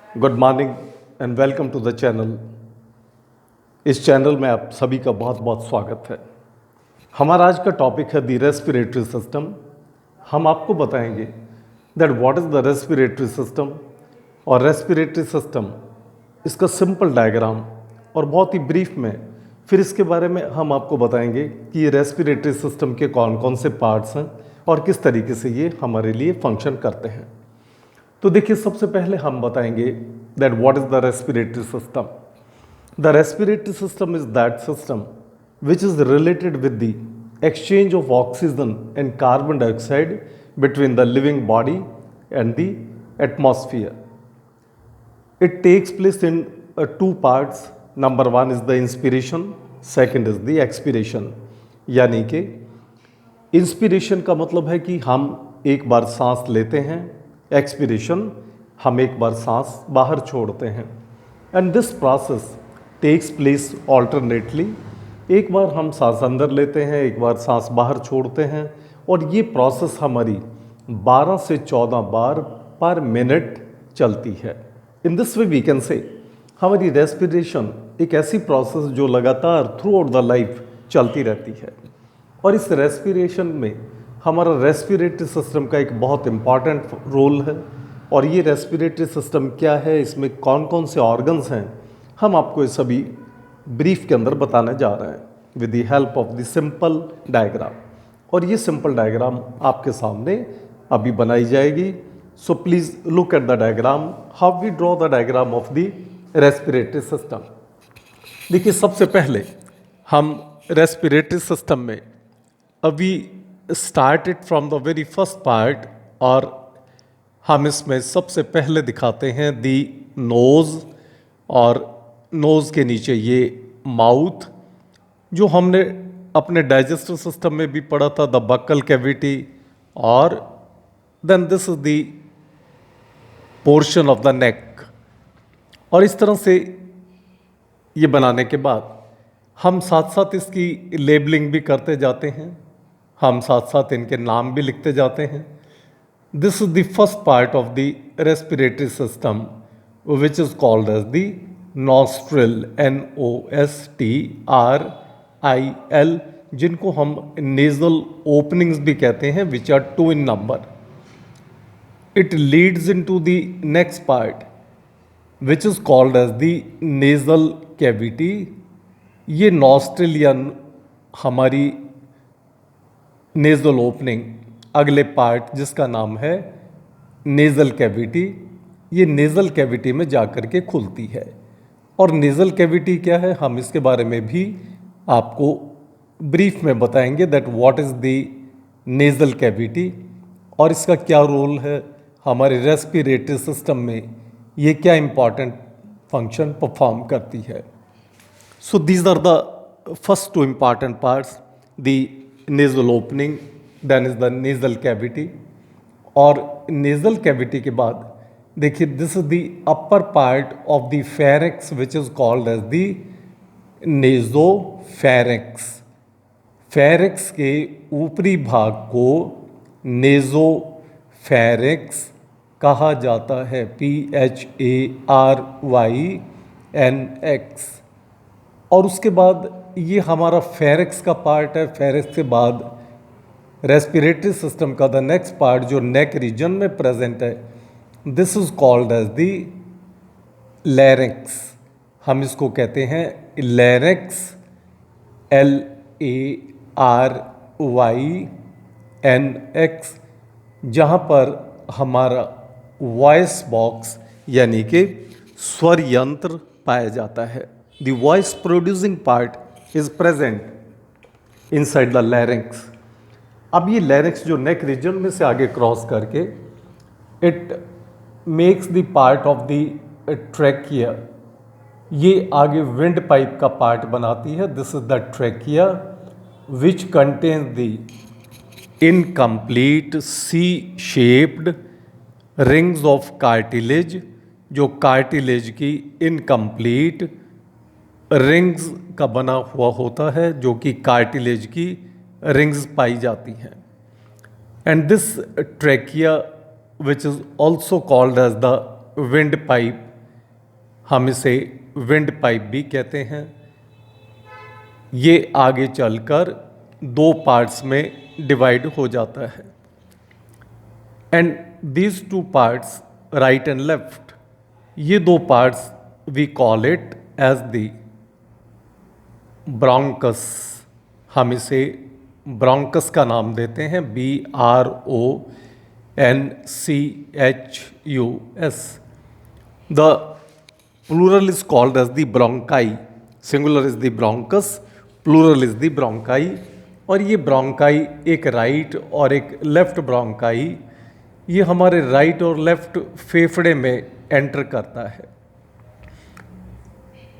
Good morning and welcome to the channel. इस channel में आप सभी का बहुत बहुत स्वागत है। हमारा आज का टॉपिक है द रेस्पिरेटरी सिस्टम। हम आपको बताएंगे that what is the respiratory system और रेस्पिरेटरी सिस्टम, इसका सिंपल डायग्राम और बहुत ही ब्रीफ में। फिर इसके बारे में हम आपको बताएंगे कि ये रेस्पिरेटरी सिस्टम के कौन कौन से पार्ट्स हैं और किस तरीके से ये हमारे लिए फंक्शन करते हैं। तो देखिए, सबसे पहले हम बताएंगे that what is the respiratory system. The respiratory system is that system which is related with the exchange of oxygen and carbon dioxide between the living body and the atmosphere. It takes place in two parts. Number one is the inspiration, second is the expiration. यानी कि inspiration का मतलब है कि हम एक बार सांस लेते हैं, एक्सपिरेशन हम एक बार सांस बाहर छोड़ते हैं. And this process takes place alternately. एक बार हम सांस अंदर लेते हैं, एक बार सांस बाहर छोड़ते हैं, और ये प्रोसेस हमारी 12 से 14 बार पर मिनट चलती है. In this way we can say हमारी रेस्पिरेशन एक ऐसी प्रोसेस जो लगातार थ्रू आउट द लाइफ चलती रहती है. और इस रेस्पिरेशन में हमारा रेस्पिरेटरी सिस्टम का एक बहुत इम्पॉर्टेंट रोल है. और ये रेस्पिरेटरी सिस्टम क्या है, इसमें कौन कौन से ऑर्गन्स हैं, हम आपको ये सभी ब्रीफ के अंदर बताने जा रहे हैं with the help of the simple diagram. और ये सिंपल डायग्राम आपके सामने अभी बनाई जाएगी. So please look at the diagram, how we draw the diagram of the respiratory system. देखिए, सबसे पहले हम respiratory system में अभी started from the very first part, और हम इसमें सबसे पहले दिखाते हैं the nose, और nose के नीचे ये mouth, जो हमने अपने digestive system में भी पढ़ा था, the buccal cavity, और then this is the portion of the neck. और इस तरह से ये बनाने के बाद हम साथ साथ इसकी लेबलिंग भी करते जाते हैं, हम साथ साथ इनके नाम भी लिखते जाते हैं. This is the first part of the respiratory system which is called as the nostril, NOSTRIL, जिनको हम नेजल ओपनिंग्स भी कहते हैं, which are 2 in number. It leads into the next part which is called as the nasal cavity. ये नॉस्ट्रिलियन हमारी nasal opening, अगले part जिसका नाम है नेजल कैविटी, ये नेजल कैविटी में जाकर के खुलती है. और नेजल कैविटी क्या है, हम इसके बारे में भी आपको ब्रीफ में बताएंगे that what is the nasal cavity और इसका क्या रोल है हमारे रेस्पिरेटरी सिस्टम में, ये क्या इंपॉर्टेंट फंक्शन परफॉर्म करती है. So these are the first 2 important parts, the nasal opening, then is the nasal cavity. और नेजल कैविटी के बाद देखिए, this is the upper part of the pharynx which is called as the nasopharynx. Pharynx के ऊपरी भाग को नेजोफेरिक्स कहा जाता है, PHARYNX. और उसके बाद ये हमारा फेरिक्स का पार्ट है. फेरिक्स के बाद रेस्पिरेटरी सिस्टम का द नेक्स्ट पार्ट जो नेक रीजन में प्रेजेंट है, this is called as the larynx. हम इसको कहते हैं लैरिंक्स, LARYNX, जहाँ पर हमारा वॉइस बॉक्स यानी कि स्वर यंत्र पाया जाता है. The voice producing part is present inside the larynx. अब ये लैरिंक्स जो नेक रीजन में से आगे क्रॉस करके it makes the part of the trachea, ये आगे विंड पाइप का पार्ट बनाती है. This is the trachea which contains the incomplete C-shaped rings of cartilage, जो कार्टिलेज की इनकम्प्लीट रिंग्स का बना हुआ होता है, जो कि कार्टिलेज की रिंग्स पाई जाती हैं. And this trachea, which is also called as the windpipe, हम इसे विंड पाइप भी कहते हैं। ये आगे चलकर दो पार्ट्स में डिवाइड हो जाता है। And these two parts, right and left, ये दो parts we call it as the bronchus. हम इसे ब्रोंकस का नाम देते हैं, BRONCHUS। The plural is called as the bronchi. Singular is the bronchus, plural is the bronchi. और ये ब्रोंकाई, एक राइट और एक लेफ्ट ब्रोंकाई, ये हमारे राइट और लेफ्ट फेफड़े में एंटर करता है।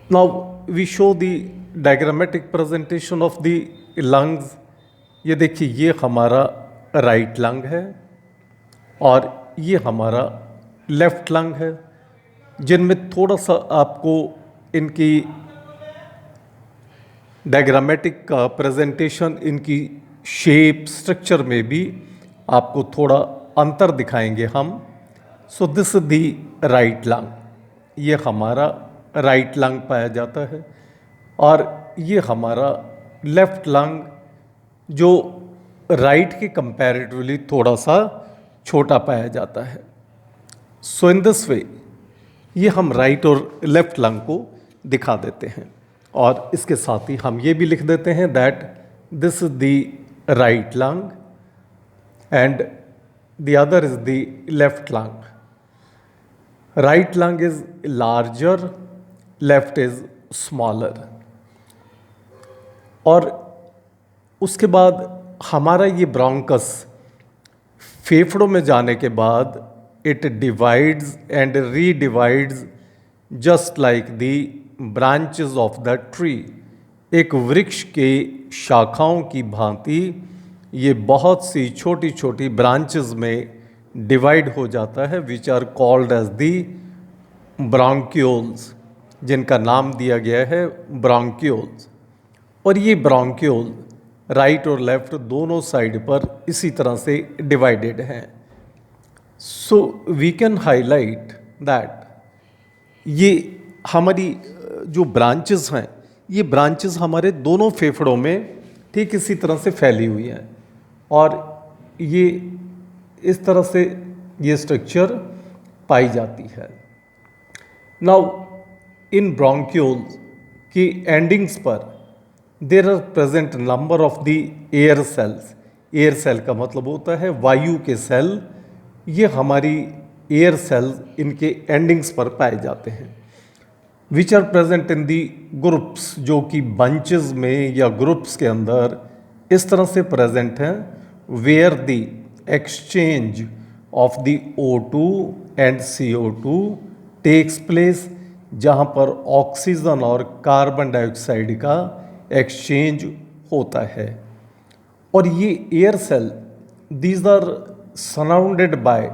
Now we show the diagrammatic presentation of the lungs. ये देखिए, ये हमारा राइट लंग है और ये हमारा लेफ्ट लंग है, जिनमें थोड़ा सा आपको इनकी डायग्रामेटिक का प्रेजेंटेशन, इनकी शेप, स्ट्रक्चर में भी आपको थोड़ा अंतर दिखाएंगे हम। So this is the right lung, ये हमारा राइट लंग पाया जाता है। और ये हमारा लेफ्ट लंग, जो राइट के कंपैरेटिवली थोड़ा सा छोटा पाया जाता है। सो इन दिस वे ये हम राइट और लेफ्ट लंग को दिखा देते हैं। और इसके साथ ही हम ये भी लिख देते हैं that this is the right lung and the other is the left lung. Right lung is larger, left is smaller. और उसके बाद हमारा ये ब्रोंकस फेफड़ों में जाने के बाद it divides and redivides just like the branches of the tree. एक वृक्ष के शाखाओं की भांति ये बहुत सी छोटी छोटी ब्रांचेस में डिवाइड हो जाता है, which are called as the bronchioles, जिनका नाम दिया गया है ब्रोंक्यूल्स। और ये ब्रोंक्यूल राइट और लेफ्ट दोनों साइड पर इसी तरह से डिवाइडेड हैं। So we can highlight that ये हमारी जो ब्रांचेस हैं, ये ब्रांचेस हमारे दोनों फेफड़ों में ठीक इसी तरह से फैली हुई हैं। और ये इस तरह से ये स्ट्रक्चर पाई जाती है। नाउ इन ब्रोंक्यूल्स की एंडिंग्स पर there are present number of the air cells. Air cell का मतलब होता है वायु के सेल। ये हमारी एयर सेल्स इनके एंडिंग्स पर पाए जाते हैं, which are present in the groups, जो कि बंचेस में या ग्रुप्स के अंदर इस तरह से प्रेजेंट हैं, where the exchange of the O2 and CO2 takes place, जहाँ पर ऑक्सीजन और कार्बन डाइऑक्साइड का एक्सचेंज होता है। और ये air cell, these are surrounded by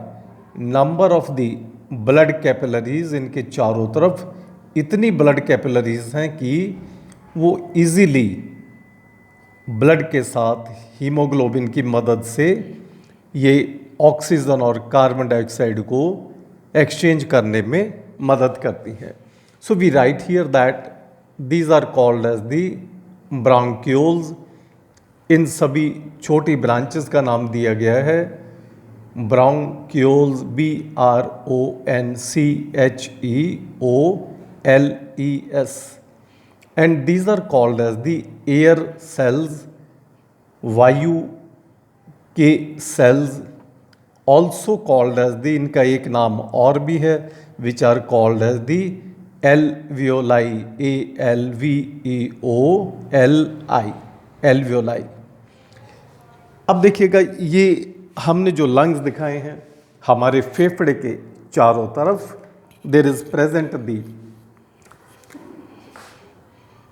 number of the blood capillaries. इनके चारों तरफ इतनी ब्लड कैपिलरीज हैं कि वो इजीली ब्लड के साथ हीमोग्लोबिन की मदद से ये ऑक्सीजन और कार्बन डाइऑक्साइड को एक्सचेंज करने में मदद करती हैं। So we write here that these are called as the bronchioles. इन सभी छोटी ब्रांचेस का नाम दिया गया है bronchioles, BRONCHEOLES। And these are called as the air sales, वायु के सेल्स, ऑल्सो कॉल्ड एज दी, इनका एक नाम और भी है, which are called as the alveoli, ALVEOLI, alveoli. अब देखिएगा, ये हमने जो लंग्स दिखाए हैं हमारे फेफड़े के चारों तरफ, there is present the,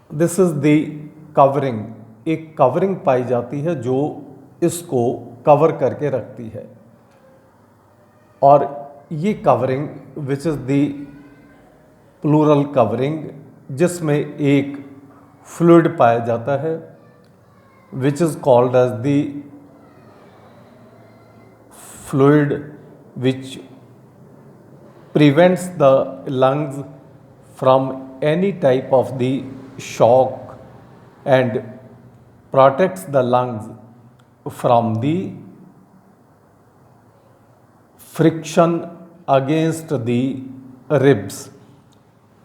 this is the covering. एक कवरिंग पाई जाती है जो इसको कवर करके रखती है। और ये covering which is the pleural covering, जिसमें एक फ्लूइड पाया जाता है which is called as the fluid which prevents the lungs from any type of the shock and protects the lungs from the friction against the ribs.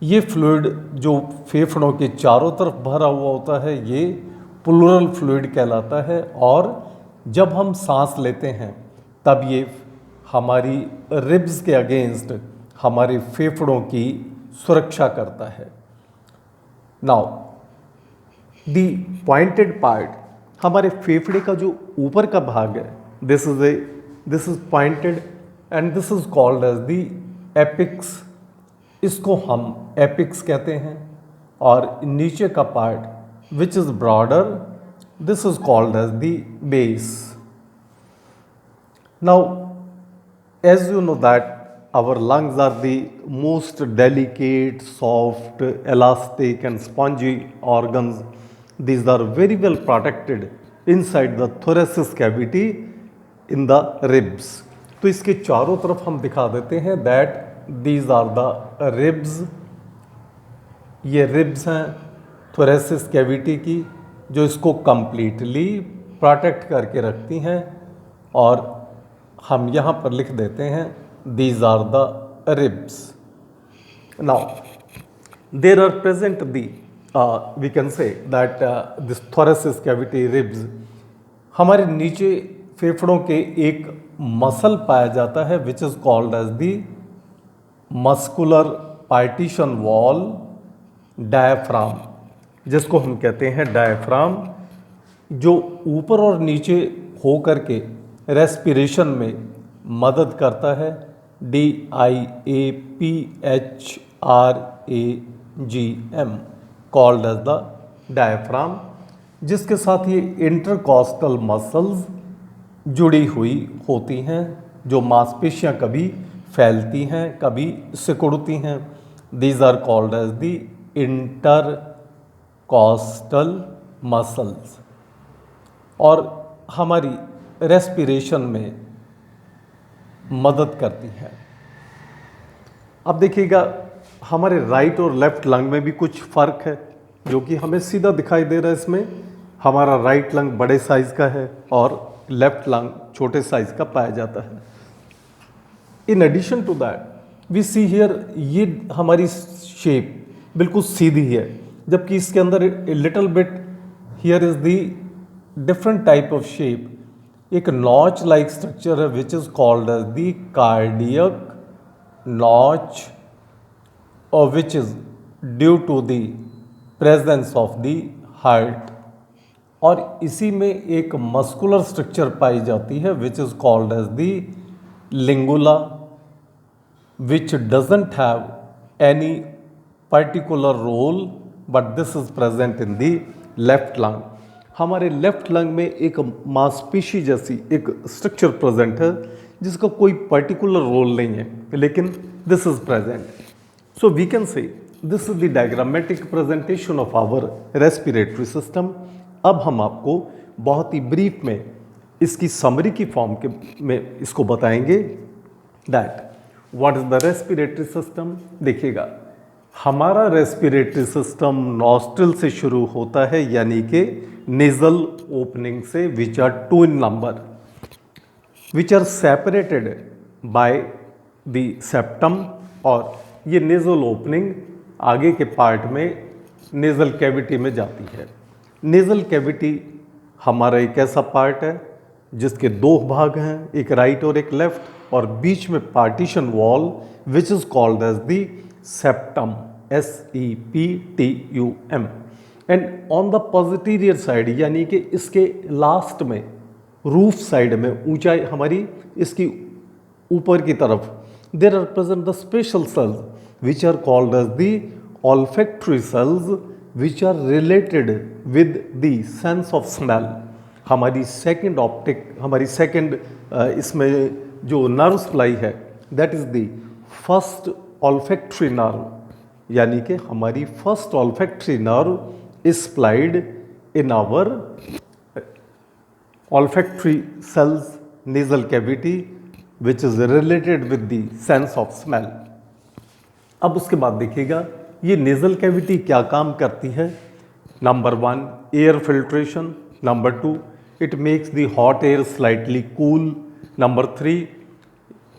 ये fluid जो फेफड़ों के चारों तरफ भरा हुआ होता है ये प्लूरल फ्लूइड कहलाता है, और जब हम सांस लेते हैं तब ये हमारी रिब्स के अगेंस्ट हमारे फेफड़ों की सुरक्षा करता है। नाउ द पॉइंटेड पार्ट, हमारे फेफड़े का जो ऊपर का भाग है, this is pointed and this is called as the apex. इसको हम एपिक्स कहते हैं। और नीचे का part which is broader, this is called as the base. Now as you know that our lungs are the most delicate, soft, elastic and spongy organs. These are very well protected inside the thoracic cavity in the ribs. तो इसके चारों तरफ हम दिखा देते हैं that these are the ribs. ये ribs हैं thoracic cavity की, जो इसको completely protect करके रखती हैं। और हम यहाँ पर लिख देते हैं these are the ribs. Now there are present the we can say that this thoracic cavity ribs, हमारे नीचे फेफड़ों के एक मसल पाया जाता है which is called as the muscular partition wall diaphragm, जिसको हम कहते हैं डायफ्राम, जो ऊपर और नीचे हो करके रेस्पिरेशन में मदद करता है। DIAPHRAGM called as the diaphragm, जिसके साथ ये इंटरकॉस्टल मसल्स जुड़ी हुई होती हैं, जो मांसपेशियां कभी फैलती हैं कभी सिकुड़ती हैं। These are called as the intercostal muscles, और हमारी रेस्पिरेशन में मदद करती है। अब देखिएगा हमारे राइट और लेफ्ट लंग में भी कुछ फ़र्क है जो कि हमें सीधा दिखाई दे रहा है। इसमें हमारा राइट लंग बड़े साइज़ का है और लेफ्ट लंग छोटे साइज़ का पाया जाता है। In addition to that we see here, ये हमारी शेप बिल्कुल सीधी है, जबकि इसके अंदर little bit here is the different type of shape. एक नॉच लाइक स्ट्रक्चर है which is called as the cardiac notch, और which is due to the presence of the heart. और इसी में एक मस्कुलर स्ट्रक्चर पाई जाती है which is called as the lingula, which doesn't have any particular role but this is present in the left lung. हमारे left lung में एक मांसपेशी जैसी एक स्ट्रक्चर प्रेजेंट है जिसका कोई पर्टिकुलर रोल नहीं है, लेकिन this is present. So we can say this is the diagrammatic presentation of our respiratory system. अब हम आपको बहुत ही ब्रीफ में इसकी समरी की फॉर्म में इसको बताएंगे that what is the respiratory system. देखिएगा हमारा रेस्पिरेटरी सिस्टम नॉस्ट्रिल से शुरू होता है, यानी कि नेजल ओपनिंग से, which are 2 in number, which are separated by the septum. और ये नेजल ओपनिंग आगे के पार्ट में नेजल कैविटी में जाती है। नेजल कैविटी हमारा एक ऐसा पार्ट है जिसके 2 भाग हैं, एक राइट और एक लेफ्ट, और बीच में partition wall which is called as the septum, SEPTUM। And on the posterior side, यानी कि इसके लास्ट में रूफ साइड में, ऊंचाई हमारी इसकी ऊपर की तरफ, there are present the special cells which are called as the olfactory cells which are related with the sense of smell. हमारी सेकेंड इसमें जो नर्व सप्लाई है that is the first olfactory nerve, यानी कि हमारी first olfactory nerve is supplied in our olfactory cells nasal cavity which is related with the sense of smell। अब उसके बाद देखिएगा ये नेज़ल कैविटी क्या काम करती है? Number 1 air filtration, number 2 it makes the hot air slightly cool, number 3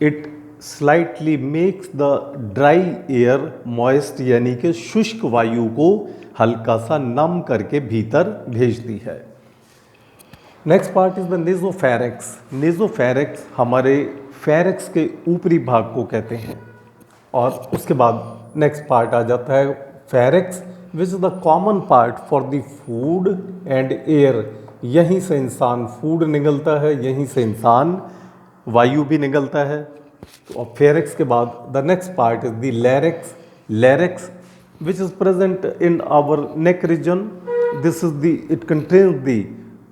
it slightly makes the dry air moist, यानी कि शुष्क वायु को हल्का सा नम करके भीतर भेजती है। Next part is the nasopharynx. Nasopharynx हमारे फेरेक्स के ऊपरी भाग को कहते हैं। और उसके बाद नेक्स्ट पार्ट आ जाता है Farex, which is the common part for the food and air. यहीं से इंसान फूड निकलता है, यहीं से इंसान वायु भी निकलता है। और फेरेक्स के बाद the next part is the larynx. Larynx which is present in our neck region. This is the it contains the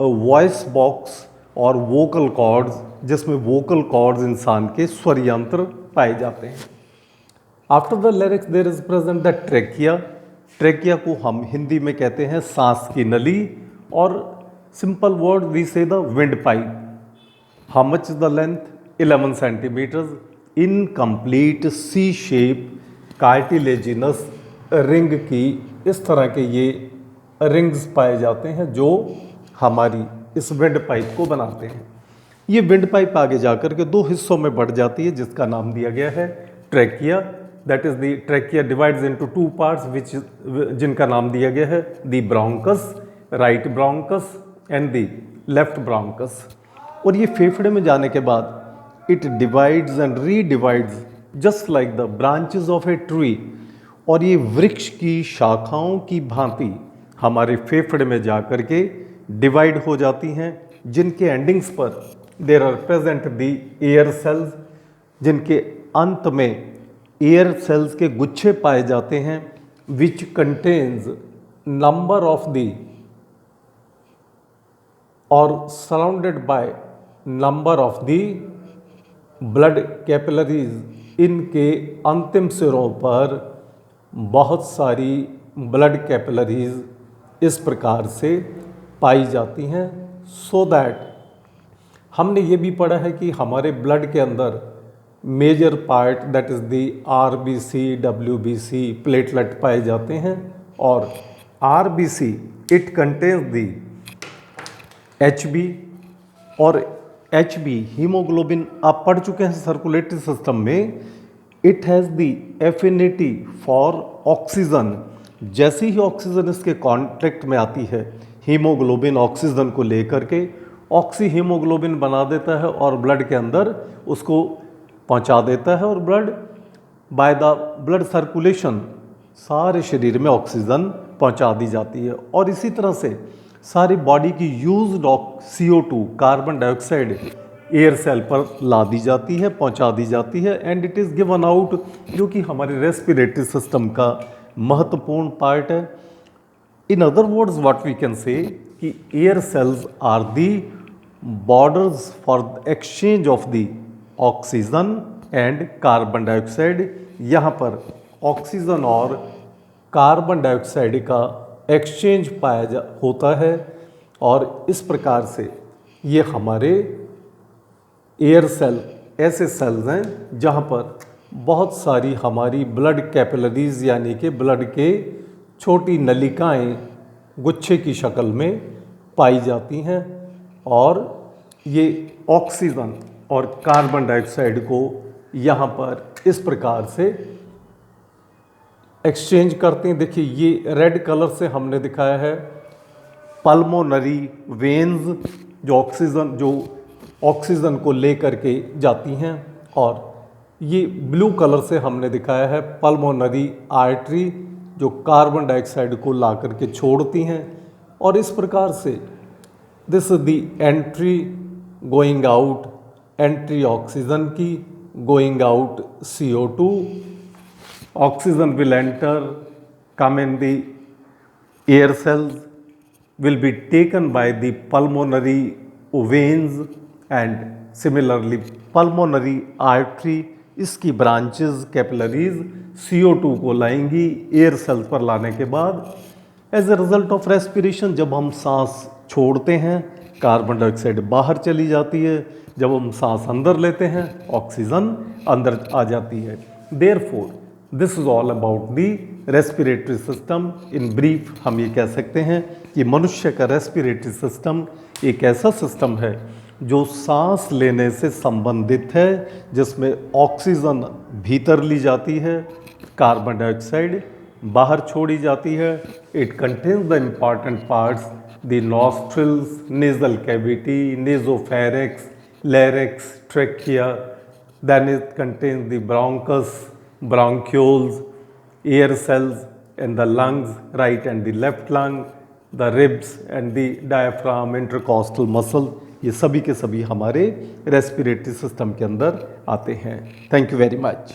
voice box और वोकल कॉर्ड्स, जिसमें वोकल कॉर्ड्स इंसान के स्वर यंत्र पाए जाते हैं। After the larynx there is present the trachea. Trachea को हम हिंदी में कहते हैं सांस की नली, और simple word we say the windpipe. How much is the length? 11 centimetres, incomplete C shape cartilaginous ring की इस तरह के ये रिंग्स पाए जाते हैं जो हमारी इस विंड पाइप को बनाते हैं। ये विंड पाइप आगे जाकर के दो हिस्सों में बढ़ जाती है, जिसका नाम दिया गया है trachea. That is the trachea divides into 2 parts which जिनका नाम दिया गया है the bronchus, right bronchus and the left bronchus. और ये फेफड़े में जाने के बाद it divides and redivides just like the branches of a tree. और ये वृक्ष की शाखाओं की भांति हमारे फेफड़े में जाकर के डिवाइड हो जाती हैं, जिनके एंडिंग्स पर there are present the air cells, जिनके अंत में एयर सेल्स के गुच्छे पाए जाते हैं, which contains number of the और surrounded by number of the blood capillaries. इनके अंतिम सिरों पर बहुत सारी ब्लड कैपिलरीज इस प्रकार से पाई जाती हैं। सो दैट हमने ये भी पढ़ा है कि हमारे ब्लड के अंदर major part that is the RBC, WBC platelet पाए जाते हैं। और RBC it contains the HB, और HB हीमोग्लोबिन आप पढ़ चुके हैं सर्कुलेटरी सिस्टम में। It has the affinity for oxygen. जैसे ही ऑक्सीजन इसके कॉन्टैक्ट में आती है, हीमोग्लोबिन ऑक्सीजन को लेकर के ऑक्सी हीमोग्लोबिन बना देता है और ब्लड के अंदर उसको पहुंचा देता है, और blood by the blood circulation सारे शरीर में ऑक्सीजन पहुंचा दी जाती है। और इसी तरह से सारी बॉडी की used CO2 carbon dioxide air cell पर ला दी जाती है, पहुंचा दी जाती है, and it is given out, जो कि हमारे रेस्पिरेटरी सिस्टम का महत्वपूर्ण पार्ट है। In other words what we can say कि air cells are the borders for exchange of the oxygen and carbon dioxide. यहाँ पर ऑक्सीजन और कार्बन डाइऑक्साइड का एक्सचेंज होता है, और इस प्रकार से ये हमारे एयर सेल ऐसे सेल्स हैं जहाँ पर बहुत सारी हमारी ब्लड कैपिलरीज यानी कि ब्लड के छोटी नलिकाएं गुच्छे की शक्ल में पाई जाती हैं, और ये ऑक्सीजन और कार्बन डाइऑक्साइड को यहाँ पर इस प्रकार से एक्सचेंज करते हैं। देखिए ये रेड कलर से हमने दिखाया है पल्मोनरी वेन्स, जो ऑक्सीजन को लेकर के जाती हैं, और ये ब्लू कलर से हमने दिखाया है पल्मोनरी आर्टरी, जो कार्बन डाइऑक्साइड को ला करके छोड़ती हैं। और इस प्रकार से this is the entry going out, entry oxygen की, going out CO2। Oxygen will enter, come in the air cells, will be taken by the pulmonary veins, and similarly pulmonary artery इसकी ब्रांचेस कैपिलरीज CO2 को लाएंगी air cells पर लाने के बाद। As a result of respiration जब हम सांस छोड़ते हैं कार्बन डाइऑक्साइड बाहर चली जाती है, जब हम सांस अंदर लेते हैं ऑक्सीजन अंदर आ जाती है। Therefore this is all about the respiratory system. In brief हम ये कह सकते हैं कि मनुष्य का रेस्पिरेटरी सिस्टम एक ऐसा सिस्टम है जो सांस लेने से संबंधित है, जिसमें ऑक्सीजन भीतर ली जाती है, कार्बन डाइऑक्साइड बाहर छोड़ी जाती है। It contains the important parts, the nostrils, nasal cavity, नेजोफेरिक्स, larynx, trachea, then it contains the bronchus, bronchioles, air cells in the lungs, right and the left lung, the ribs and the diaphragm, intercostal muscle, ये सभी के सभी हमारे respiratory system के अंदर आते हैं। Thank you very much.